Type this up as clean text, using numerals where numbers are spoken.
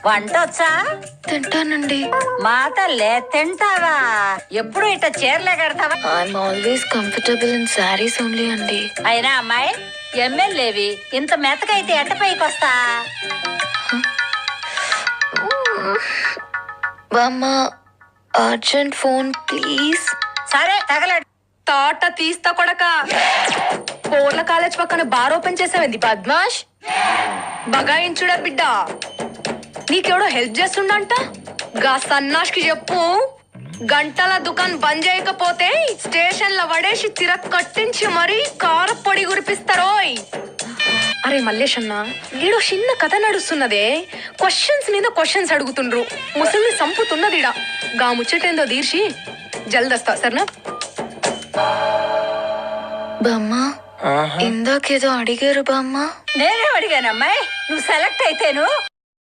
వంట వచ్చా? తింటానండి. మా తల్లే తింటావా? ఎప్పుడు ఇట్లా చీరలే కడతావా? I'm always comfortable in saris only అండి. అయినా అమ్మాయి ఎమ్మెల్యేవి ఇంత మెత్తకైతే ఎట్ట పైకి వస్తా? బామ్మ అర్జెంట్ ఫోన్ ప్లీజ్. సరే తగలడు. తాట తీస్తా కొడక. పోర్ల కాలేజ్ పక్కన బార్ ఓపెన్ చేసావేంది పద్మాష్? బగాయించుడా బిడ్డ. నీకెవడో హెల్ప్ చేస్తుండంట. గా సన్నాష్ కి చెప్పు, గంటల దుకాణం బంద్ చేయకపోతే స్టేషన్ లో పడేసి కట్టించి మరీ కారపొడి గురిపిస్తారోయ్. అరే మల్లేష్ అన్న, ఈడో చిన్న కథ నడుస్తున్నదే. క్వశ్చన్స్ మీద క్వశ్చన్స్ అడుగుతుండ్రు. ముసలిని సంపుతున్నదిడా. గా ముచ్చటేందో తీర్చి జల్దస్తా సరేనా? బామ్మ ఇందాకేదో అడిగారు బామ్మ. నేనే అడిగాను అమ్మాయి, నువ్వు సెలెక్ట్ అయితేను